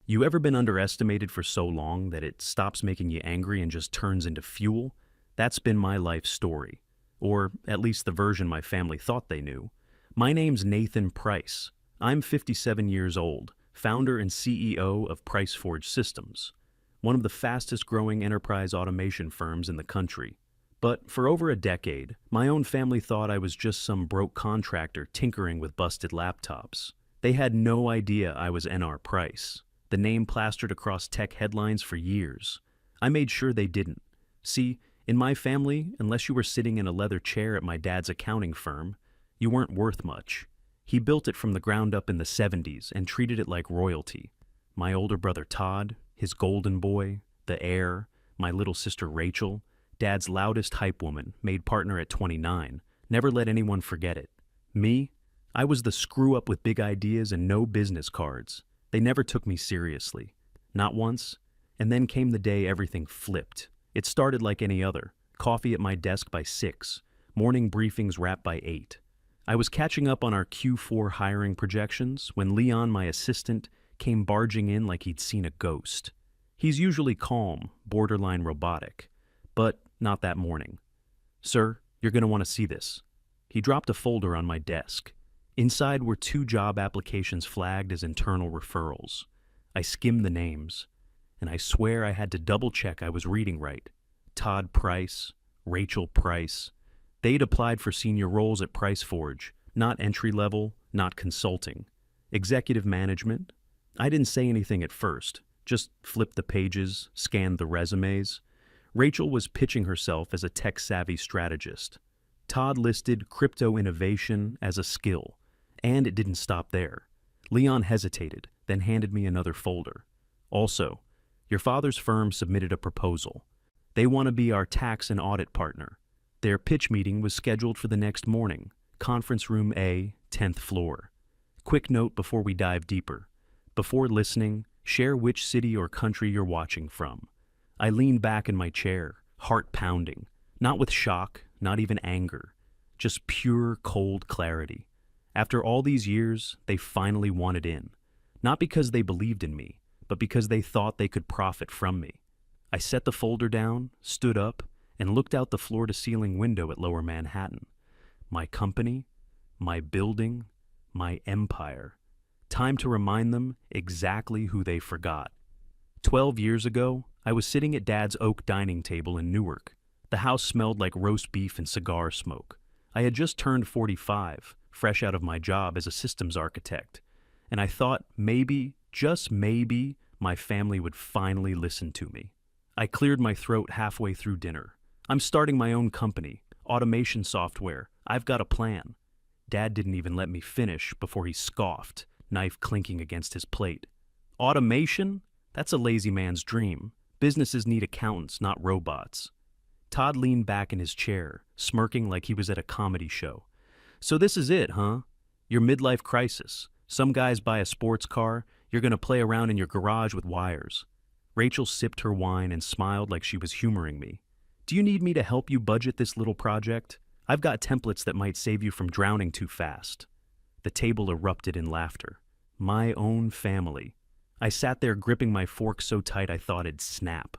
You ever been underestimated for so long that it stops making you angry and just turns into fuel? That's been my life story. Or at least the version my family thought they knew. My name's Nathan Price. I'm 57 years old, founder and CEO of PriceForge Systems, one of the fastest growing enterprise automation firms in the country. But for over a decade, my own family thought I was just some broke contractor tinkering with busted laptops. They had no idea I was NR Price, the name plastered across tech headlines for years. I made sure they didn't. See, in my family, unless you were sitting in a leather chair at my dad's accounting firm, you weren't worth much. He built it from the ground up in the 70s and treated it like royalty. My older brother Todd, his golden boy, the heir, my little sister Rachel, Dad's loudest hype woman, made partner at 29, never let anyone forget it. Me? I was the screw-up with big ideas and no business cards. They never took me seriously. Not once. And then came the day everything flipped. It started like any other. Coffee at my desk by 6. Morning briefings wrapped by 8. I was catching up on our Q4 hiring projections when Leon, my assistant, came barging in like he'd seen a ghost. He's usually calm, borderline robotic. But not that morning. "Sir, you're going to want to see this." He dropped a folder on my desk. Inside were 2 job applications flagged as internal referrals. I skimmed the names, and I swear I had to double-check I was reading right. Todd Price, Rachel Price. They'd applied for senior roles at PriceForge, not entry-level, not consulting. Executive management. I didn't say anything at first, just flipped the pages, scanned the resumes. Rachel was pitching herself as a tech-savvy strategist. Todd listed crypto innovation as a skill, and it didn't stop there. Leon hesitated, then handed me another folder. "Also, your father's firm submitted a proposal. They want to be our tax and audit partner. Their pitch meeting was scheduled for the next morning, conference room A, 10th floor. Quick note before we dive deeper. Before listening, share which city or country you're watching from." I leaned back in my chair, heart pounding, not with shock, not even anger, just pure, cold clarity. After all these years, they finally wanted in. Not because they believed in me, but because they thought they could profit from me. I set the folder down, stood up, and looked out the floor-to-ceiling window at Lower Manhattan. My company, my building, my empire. Time to remind them exactly who they forgot. 12 years ago, I was sitting at Dad's oak dining table in Newark. The house smelled like roast beef and cigar smoke. I had just turned 45, fresh out of my job as a systems architect, and I thought maybe, just maybe, my family would finally listen to me. I cleared my throat halfway through dinner. "I'm starting my own company, automation software. I've got a plan." Dad didn't even let me finish before he scoffed, knife clinking against his plate. "Automation? That's a lazy man's dream. Businesses need accountants, not robots." Todd leaned back in his chair, smirking like he was at a comedy show. "So this is it, huh? Your midlife crisis. Some guys buy a sports car, you're gonna play around in your garage with wires." Rachel sipped her wine and smiled like she was humoring me. "Do you need me to help you budget this little project? I've got templates that might save you from drowning too fast." The table erupted in laughter. My own family. I sat there gripping my fork so tight I thought it'd snap.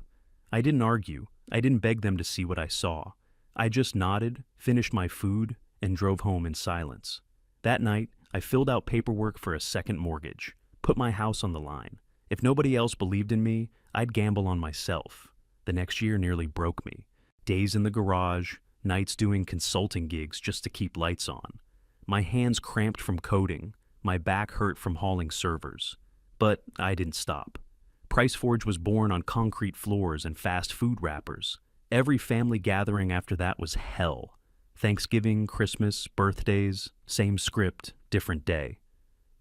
I didn't argue. I didn't beg them to see what I saw. I just nodded, finished my food, and drove home in silence. That night, I filled out paperwork for a second mortgage, put my house on the line. If nobody else believed in me, I'd gamble on myself. The next year nearly broke me. Days in the garage, nights doing consulting gigs just to keep lights on. My hands cramped from coding, my back hurt from hauling servers. But I didn't stop. PriceForge was born on concrete floors and fast food wrappers. Every family gathering after that was hell. Thanksgiving, Christmas, birthdays, same script, different day.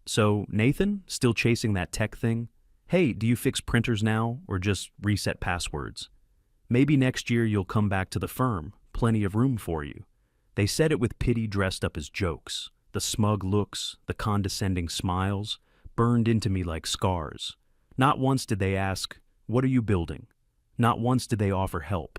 "So, Nathan, still chasing that tech thing? Hey, do you fix printers now or just reset passwords? Maybe next year you'll come back to the firm. Plenty of room for you." They said it with pity dressed up as jokes. The smug looks, the condescending smiles, burned into me like scars. Not once did they ask, "What are you building?" Not once did they offer help.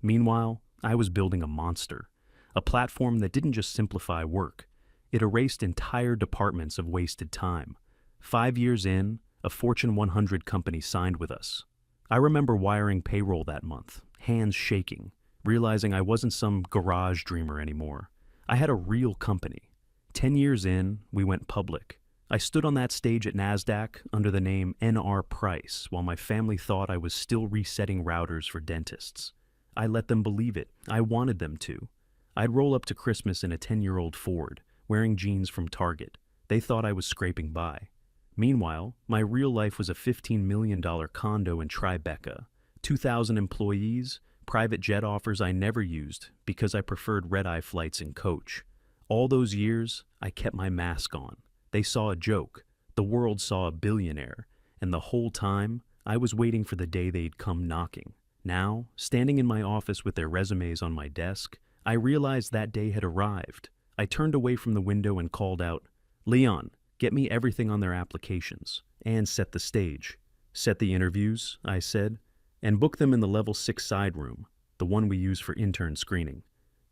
Meanwhile, I was building a monster. A platform that didn't just simplify work. It erased entire departments of wasted time. 5 years in, A Fortune 100 company signed with us. I remember wiring payroll that month, hands shaking, realizing I wasn't some garage dreamer anymore. I had a real company. 10 years in, we went public. I stood on that stage at NASDAQ under the name NR Price while my family thought I was still resetting routers for dentists. I let them believe it. I wanted them to. I'd roll up to Christmas in a 10-year-old Ford, wearing jeans from Target. They thought I was scraping by. Meanwhile, my real life was a $15 million condo in Tribeca, 2,000 employees, private jet offers I never used because I preferred red-eye flights in coach. All those years, I kept my mask on. They saw a joke. The world saw a billionaire. And the whole time, I was waiting for the day they'd come knocking. Now, standing in my office with their resumes on my desk, I realized that day had arrived. I turned away from the window and called out, "Leon, get me everything on their applications, and set the stage." "Set the interviews," I said, "and book them in the level 6 side room, the one we use for intern screening."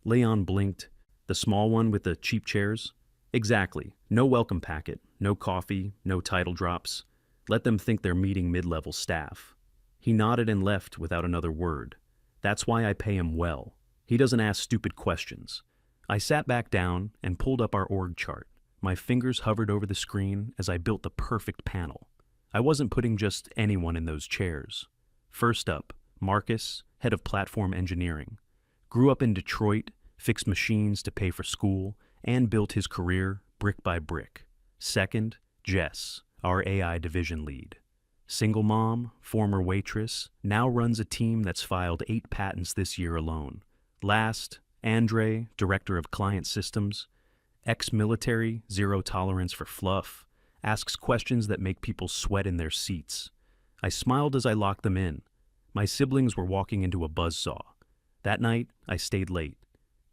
Leon blinked. "The small one with the cheap chairs?" "Exactly. No welcome packet, no coffee, no title drops. Let them think they're meeting mid-level staff." He nodded and left without another word. That's why I pay him well. He doesn't ask stupid questions. I sat back down and pulled up our org chart. My fingers hovered over the screen as I built the perfect panel. I wasn't putting just anyone in those chairs. First up, Marcus, head of platform engineering. Grew up in Detroit, fixed machines to pay for school, and built his career brick by brick. Second, Jess, our AI division lead. Single mom, former waitress, now runs a team that's filed 8 patents this year alone. Last, Andre, director of client systems. Ex-military, zero tolerance for fluff, asks questions that make people sweat in their seats. I smiled as I locked them in. My siblings were walking into a buzzsaw. That night, I stayed late.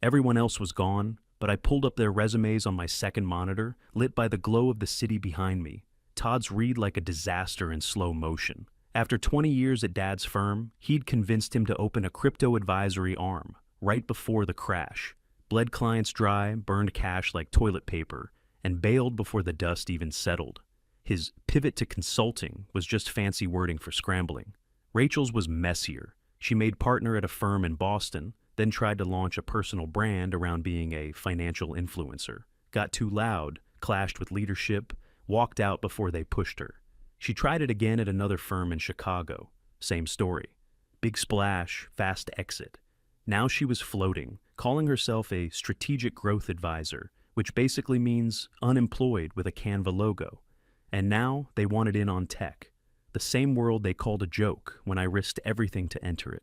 Everyone else was gone, but I pulled up their resumes on my second monitor, lit by the glow of the city behind me. Todd's read like a disaster in slow motion. After 20 years at Dad's firm, he'd convinced him to open a crypto advisory arm, right before the crash. Bled clients dry, burned cash like toilet paper, and bailed before the dust even settled. His pivot to consulting was just fancy wording for scrambling. Rachel's was messier. She made partner at a firm in Boston, then tried to launch a personal brand around being a financial influencer. Got too loud, clashed with leadership, walked out before they pushed her. She tried it again at another firm in Chicago. Same story. Big splash, fast exit. Now she was floating, calling herself a strategic growth advisor, which basically means unemployed with a Canva logo. And now they wanted in on tech. The same world they called a joke when I risked everything to enter it.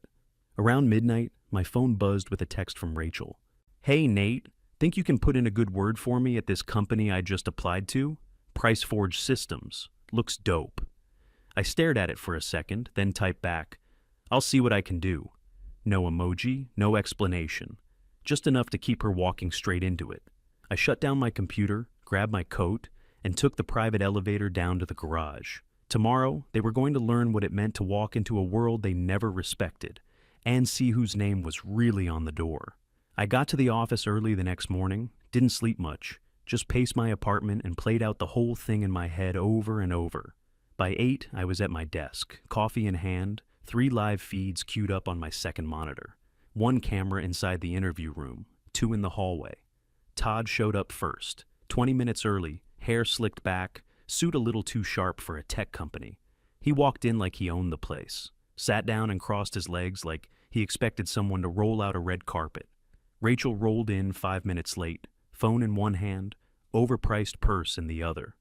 Around midnight, my phone buzzed with a text from Rachel. "Hey, Nate, think you can put in a good word for me at this company I just applied to? PriceForge Systems. Looks dope." I stared at it for a second, then typed back, "I'll see what I can do." No emoji, no explanation. Just enough to keep her walking straight into it. I shut down my computer, grabbed my coat, and took the private elevator down to the garage. Tomorrow, they were going to learn what it meant to walk into a world they never respected, and see whose name was really on the door. I got to the office early the next morning, didn't sleep much, just paced my apartment and played out the whole thing in my head over and over. By 8, I was at my desk, coffee in hand, 3 live feeds queued up on my second monitor. 1 camera inside the interview room, 2 in the hallway. Todd showed up first, 20 minutes early, hair slicked back, suit a little too sharp for a tech company. He walked in like he owned the place, sat down and crossed his legs like he expected someone to roll out a red carpet. Rachel rolled in 5 minutes late, phone in one hand, overpriced purse in the other.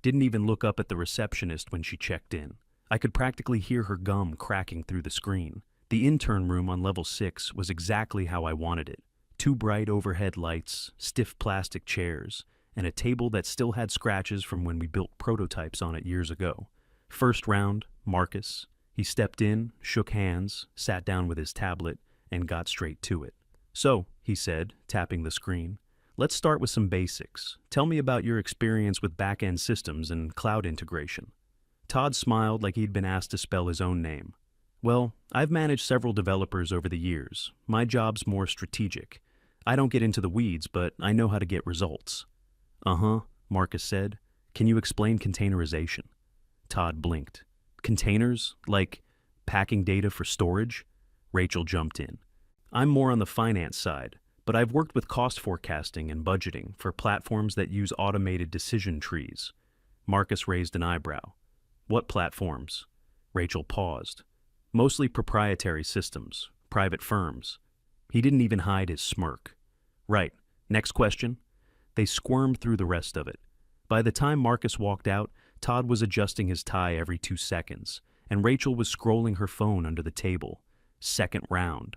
Didn't even look up at the receptionist when she checked in. I could practically hear her gum cracking through the screen. The intern room on level 6 was exactly how I wanted it. 2 bright overhead lights, stiff plastic chairs, and a table that still had scratches from when we built prototypes on it years ago. First round, Marcus. He stepped in, shook hands, sat down with his tablet, and got straight to it. "So," he said, tapping the screen, "let's start with some basics. Tell me about your experience with back-end systems and cloud integration." Todd smiled like he'd been asked to spell his own name. "Well, I've managed several developers over the years. My job's more strategic. I don't get into the weeds, but I know how to get results." "Uh-huh," Marcus said. "Can you explain containerization?" Todd blinked. Containers? Like packing data for storage? Rachel jumped in. I'm more on the finance side, but I've worked with cost forecasting and budgeting for platforms that use automated decision trees. Marcus raised an eyebrow. What platforms? Rachel paused. Mostly proprietary systems, private firms. He didn't even hide his smirk. Right. Next question. They squirmed through the rest of it. By the time Marcus walked out, Todd was adjusting his tie every 2 seconds, and Rachel was scrolling her phone under the table. Second round.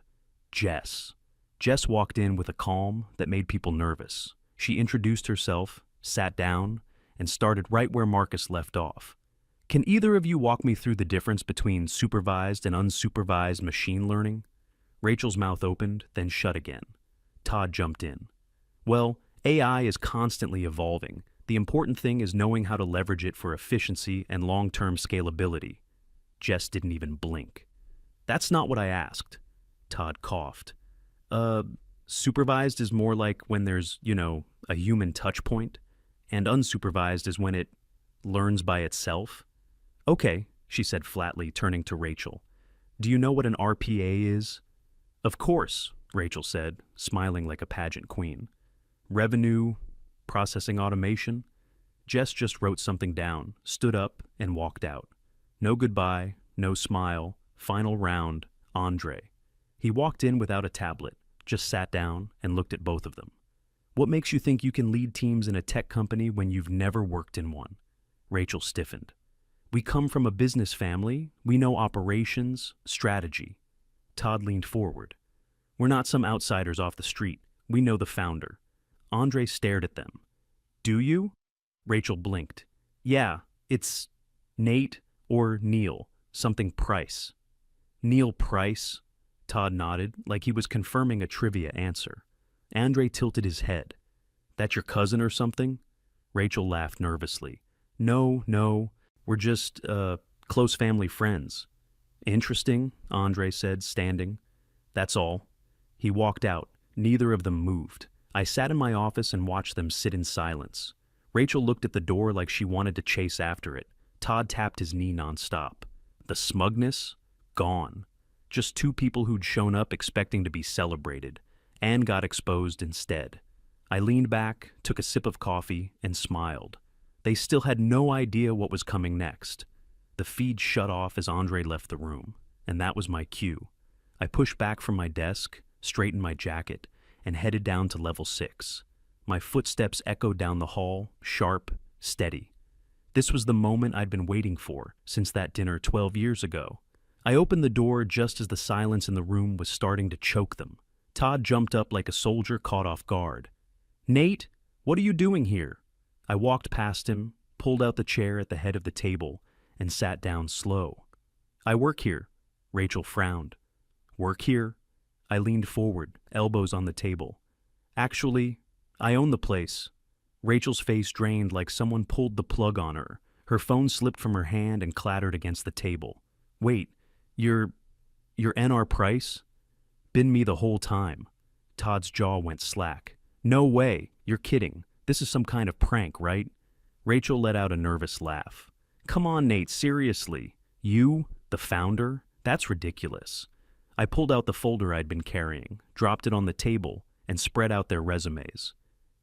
Jess. Jess walked in with a calm that made people nervous. She introduced herself, sat down, and started right where Marcus left off. Can either of you walk me through the difference between supervised and unsupervised machine learning? Rachel's mouth opened, then shut again. Todd jumped in. Well, AI is constantly evolving. The important thing is knowing how to leverage it for efficiency and long-term scalability. Jess didn't even blink. That's not what I asked. Todd coughed. Supervised is more like when there's, a human touch point, and unsupervised is when it learns by itself. Okay, she said flatly, turning to Rachel. Do you know what an RPA is? Of course, Rachel said, smiling like a pageant queen. Revenue, processing automation? Jess just wrote something down, stood up, and walked out. No goodbye, no smile, final round, Andre. He walked in without a tablet, just sat down and looked at both of them. What makes you think you can lead teams in a tech company when you've never worked in one? Rachel stiffened. We come from a business family. We know operations, strategy. Todd leaned forward. We're not some outsiders off the street. We know the founder. Andre stared at them. Do you? Rachel blinked. Yeah, it's Nate or Neil, something Price. Neil Price? Todd nodded, like he was confirming a trivia answer. Andre tilted his head. That your cousin or something? Rachel laughed nervously. No, we're just, close family friends. Interesting, Andre said, standing. That's all. He walked out. Neither of them moved. I sat in my office and watched them sit in silence. Rachel looked at the door like she wanted to chase after it. Todd tapped his knee nonstop. The smugness? Gone. Just two people who'd shown up expecting to be celebrated, and got exposed instead. I leaned back, took a sip of coffee, and smiled. They still had no idea what was coming next. The feed shut off as Andre left the room, and that was my cue. I pushed back from my desk, straightened my jacket, and headed down to level 6. My footsteps echoed down the hall, sharp, steady. This was the moment I'd been waiting for since that dinner 12 years ago. I opened the door just as the silence in the room was starting to choke them. Todd jumped up like a soldier caught off guard. Nate, what are you doing here? I walked past him, pulled out the chair at the head of the table, and sat down slow. I work here. Rachel frowned. Work here? I leaned forward, elbows on the table. Actually, I own the place. Rachel's face drained like someone pulled the plug on her. Her phone slipped from her hand and clattered against the table. Wait, you're NR Price? Been me the whole time. Todd's jaw went slack. No way, you're kidding. This is some kind of prank, right? Rachel let out a nervous laugh. Come on, Nate, seriously. You, the founder? That's ridiculous. I pulled out the folder I'd been carrying, dropped it on the table, and spread out their resumes.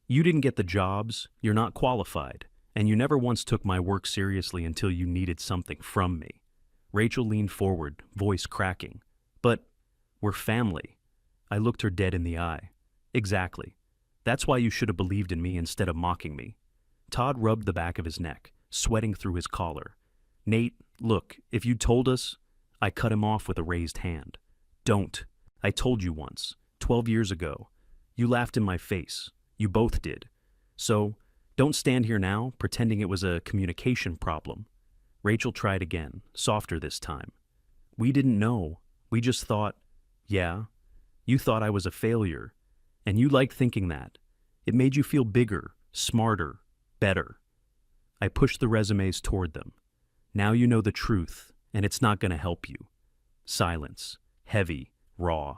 You didn't get the jobs, you're not qualified, and you never once took my work seriously until you needed something from me. Rachel leaned forward, voice cracking. But we're family. I looked her dead in the eye. Exactly. That's why you should have believed in me instead of mocking me. Todd rubbed the back of his neck, sweating through his collar. Nate, look, if you'd told us... I cut him off with a raised hand. Don't. I told you once, 12 years ago. You laughed in my face. You both did. So, don't stand here now pretending it was a communication problem. Rachel tried again, softer this time. We didn't know. We just thought, yeah, you thought I was a failure. And you liked thinking that. It made you feel bigger, smarter, better. I pushed the resumes toward them. Now you know the truth, and it's not going to help you. Silence. Heavy, raw.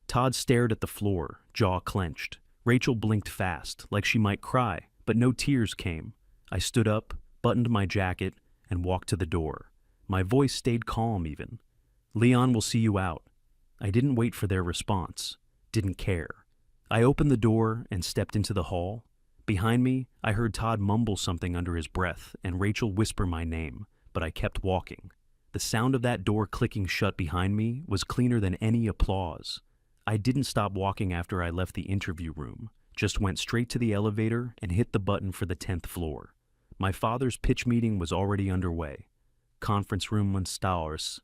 Todd stared at the floor, jaw clenched. Rachel blinked fast, like she might cry, but no tears came. I stood up, buttoned my jacket, and walked to the door. My voice stayed calm even. "Leon will see you out." I didn't wait for their response. Didn't care. I opened the door and stepped into the hall. Behind me, I heard Todd mumble something under his breath and Rachel whisper my name, but I kept walking. The sound of that door clicking shut behind me was cleaner than any applause. I didn't stop walking after I left the interview room, just went straight to the elevator and hit the button for the 10th floor. My father's pitch meeting was already underway. Conference room on Stowers.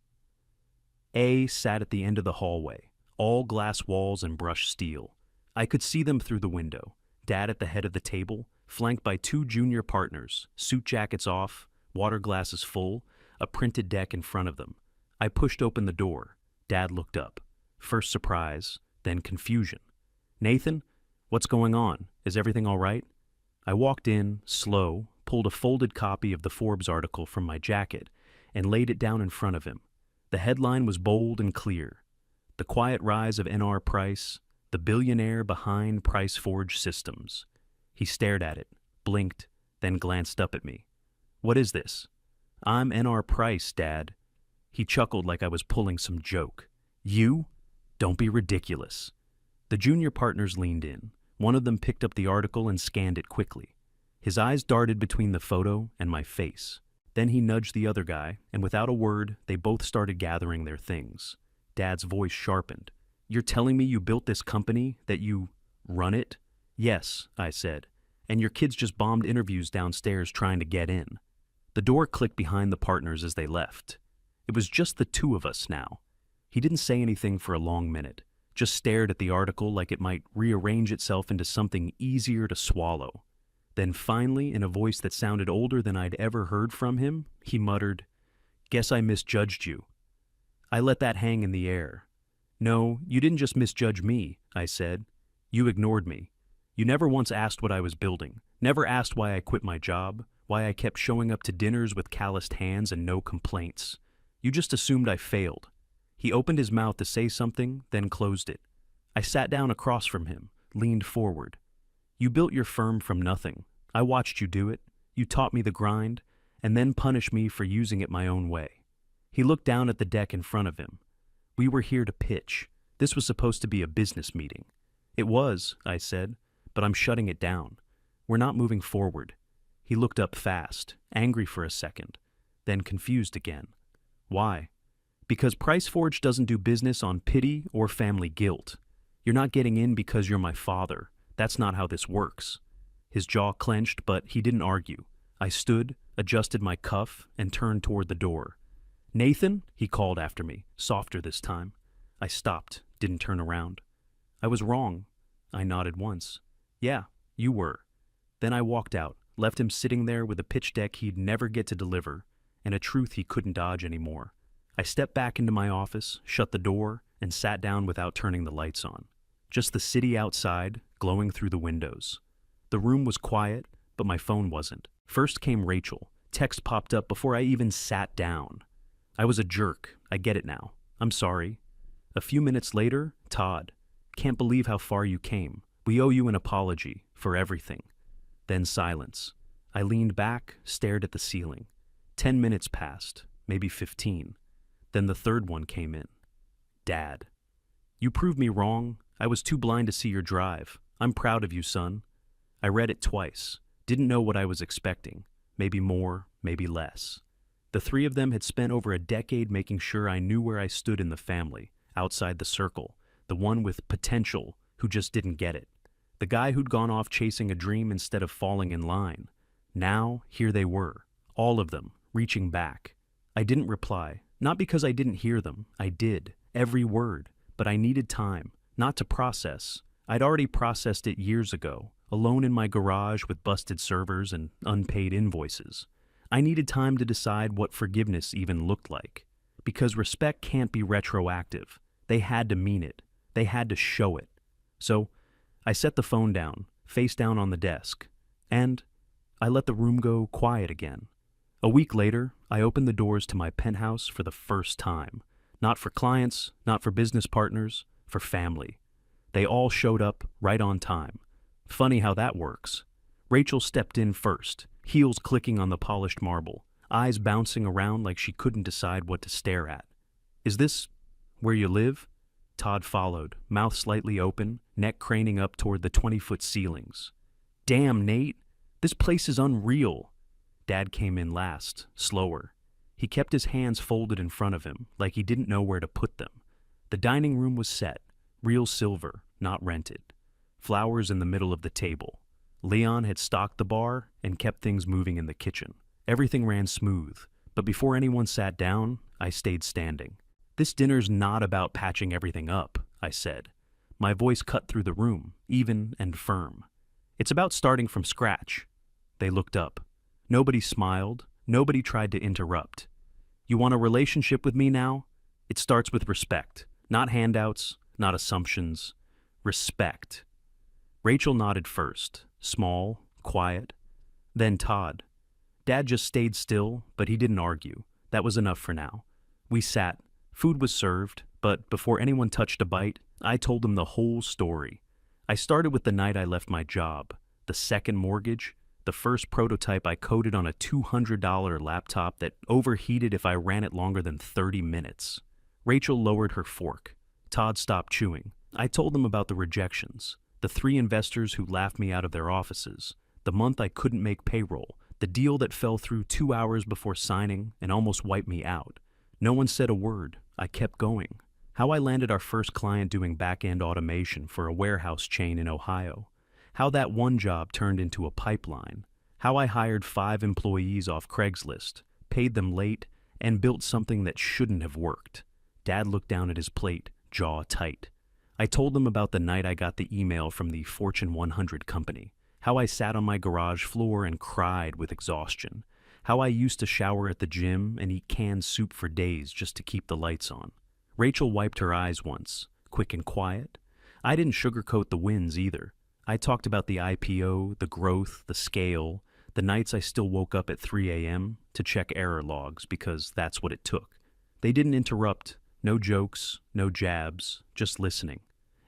A sat at the end of the hallway, all glass walls and brushed steel. I could see them through the window. Dad at the head of the table, flanked by two junior partners, suit jackets off, water glasses full, a printed deck in front of them. I pushed open the door. Dad looked up. First surprise, then confusion. "Nathan, what's going on? Is everything all right?" I walked in, slow, pulled a folded copy of the Forbes article from my jacket, and laid it down in front of him. The headline was bold and clear. "The Quiet Rise of N.R. Price, the Billionaire Behind Price Forge Systems." He stared at it, blinked, then glanced up at me. "What is this?" "I'm N.R. Price, Dad." He chuckled like I was pulling some joke. "You? Don't be ridiculous." The junior partners leaned in. One of them picked up the article and scanned it quickly. His eyes darted between the photo and my face. Then he nudged the other guy, and without a word, they both started gathering their things. Dad's voice sharpened. "You're telling me you built this company, that you run it?" "Yes," I said. "And your kids just bombed interviews downstairs trying to get in." The door clicked behind the partners as they left. It was just the two of us now. He didn't say anything for a long minute, just stared at the article like it might rearrange itself into something easier to swallow. Then finally, in a voice that sounded older than I'd ever heard from him, he muttered, "Guess I misjudged you." I let that hang in the air. "No, you didn't just misjudge me," I said. "You ignored me. You never once asked what I was building, never asked why I quit my job, why I kept showing up to dinners with calloused hands and no complaints. You just assumed I failed." He opened his mouth to say something, then closed it. I sat down across from him, leaned forward. "You built your firm from nothing. I watched you do it. You taught me the grind, and then punished me for using it my own way." He looked down at the deck in front of him. "We were here to pitch. This was supposed to be a business meeting." "It was," I said, "but I'm shutting it down. We're not moving forward." He looked up fast, angry for a second, then confused again. "Why?" "Because PriceForge doesn't do business on pity or family guilt. You're not getting in because you're my father. That's not how this works." His jaw clenched, but he didn't argue. I stood, adjusted my cuff, and turned toward the door. "Nathan," he called after me, softer this time. I stopped, didn't turn around. "I was wrong." I nodded once. "Yeah, you were." Then I walked out, left him sitting there with a pitch deck he'd never get to deliver, and a truth he couldn't dodge anymore. I stepped back into my office, shut the door, and sat down without turning the lights on. Just the city outside, glowing through the windows. The room was quiet, but my phone wasn't. First came Rachel. Text popped up before I even sat down. I was a jerk. I get it now. I'm sorry. A few minutes later, Todd. "Can't believe how far you came. We owe you an apology for everything." Then silence. I leaned back, stared at the ceiling. 10 minutes passed, maybe 15. Then the third one came in. "Dad. You proved me wrong. I was too blind to see your drive. I'm proud of you, son." I read it twice. Didn't know what I was expecting. Maybe more, maybe less. The three of them had spent over a decade making sure I knew where I stood in the family, outside the circle, the one with potential who just didn't get it. The guy who'd gone off chasing a dream instead of falling in line. Now, here they were, all of them, reaching back. I didn't reply, not because I didn't hear them. I did, every word, but I needed time, not to process. I'd already processed it years ago, alone in my garage with busted servers and unpaid invoices. I needed time to decide what forgiveness even looked like. Because respect can't be retroactive. They had to mean it. They had to show it. So, I set the phone down, face down on the desk, and I let the room go quiet again. A week later, I opened the doors to my penthouse for the first time. Not for clients, not for business partners, for family. They all showed up right on time. Funny how that works. Rachel stepped in first, heels clicking on the polished marble. eyes bouncing around like she couldn't decide what to stare at. "Is this where you live?" Todd followed, mouth slightly open, neck craning up toward the 20-foot ceilings. "Damn, Nate, this place is unreal." Dad came in last, slower. He kept his hands folded in front of him, like he didn't know where to put them. The dining room was set, real silver, not rented. Flowers in the middle of the table. Leon had stocked the bar and kept things moving in the kitchen. Everything ran smooth, but before anyone sat down, I stayed standing. "This dinner's not about patching everything up," I said. My voice cut through the room, even and firm. "It's about starting from scratch." They looked up. Nobody smiled. Nobody tried to interrupt. "You want a relationship with me now? It starts with respect. Not handouts, not assumptions. Respect." Rachel nodded first, small, quiet. Then Todd. Dad just stayed still, but he didn't argue. That was enough for now. We sat. Food was served, but before anyone touched a bite, I told them the whole story. I started with the night I left my job, the second mortgage, the first prototype I coded on a $200 laptop that overheated if I ran it longer than 30 minutes. Rachel lowered her fork. Todd stopped chewing. I told them about the rejections, the 3 investors who laughed me out of their offices, the month I couldn't make payroll, the deal that fell through 2 hours before signing and almost wiped me out. No one said a word. I kept going. How I landed our first client doing back-end automation for a warehouse chain in Ohio. How that one job turned into a pipeline. How I hired 5 employees off Craigslist, paid them late, and built something that shouldn't have worked. Dad looked down at his plate, jaw tight. I told them about the night I got the email from the Fortune 100 company. How I sat on my garage floor and cried with exhaustion. How I used to shower at the gym and eat canned soup for days just to keep the lights on. Rachel wiped her eyes once, quick and quiet. I didn't sugarcoat the wins either. I talked about the IPO, the growth, the scale, the nights I still woke up at 3 a.m. to check error logs because that's what it took. They didn't interrupt, no jokes, no jabs, just listening.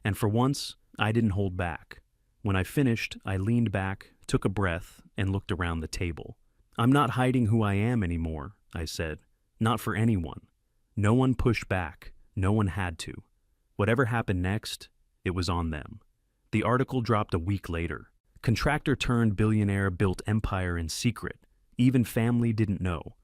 And for once, I didn't hold back. When I finished, I leaned back, took a breath, and looked around the table. "I'm not hiding who I am anymore," I said. "Not for anyone." No one pushed back. No one had to. Whatever happened next, it was on them. The article dropped a week later. Contractor turned billionaire built empire in secret. Even family didn't know.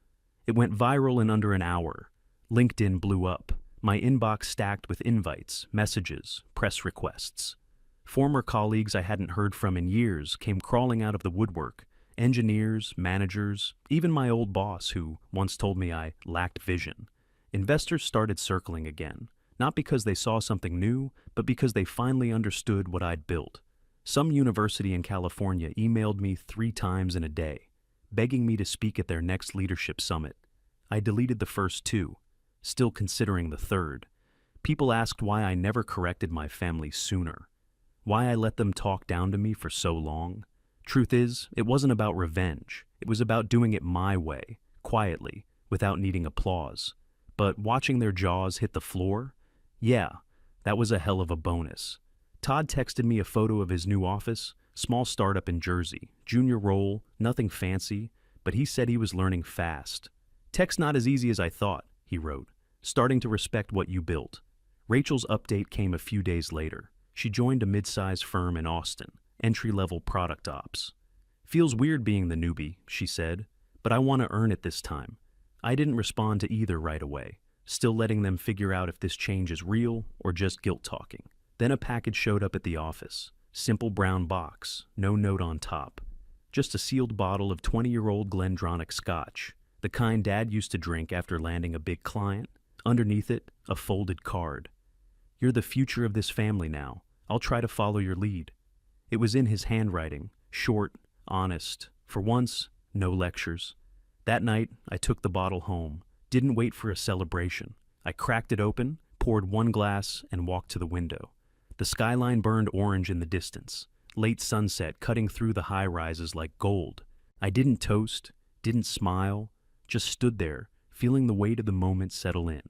It went viral in under an hour. LinkedIn blew up. My inbox stacked with invites, messages, press requests. Former colleagues I hadn't heard from in years came crawling out of the woodwork. Engineers, managers, even my old boss who once told me I lacked vision. Investors started circling again, not because they saw something new, but because they finally understood what I'd built. Some university in California emailed me 3 times in a day, begging me to speak at their next leadership summit. I deleted the first 2, still considering the third. People asked why I never corrected my family sooner, why I let them talk down to me for so long. Truth is, it wasn't about revenge. It was about doing it my way, quietly, without needing applause. But watching their jaws hit the floor, yeah, that was a hell of a bonus. Todd texted me a photo of his new office, small startup in Jersey, junior role, nothing fancy, but he said he was learning fast. "Tech's not as easy as I thought," he wrote, "starting to respect what you built." Rachel's update came a few days later. She joined a mid-size firm in Austin, entry-level product ops. "Feels weird being the newbie," she said, "but I want to earn it this time." I didn't respond to either right away, still letting them figure out if this change is real or just guilt talking. Then a package showed up at the office. Simple brown box, no note on top. Just a sealed bottle of 20-year-old Glendronach Scotch, the kind Dad used to drink after landing a big client. Underneath it, a folded card. "You're the future of this family now. I'll try to follow your lead." It was in his handwriting, short, honest. For once, no lectures. That night, I took the bottle home, didn't wait for a celebration. I cracked it open, poured 1 glass, and walked to the window. The skyline burned orange in the distance, late sunset cutting through the high-rises like gold. I didn't toast, didn't smile, just stood there, feeling the weight of the moment settle in.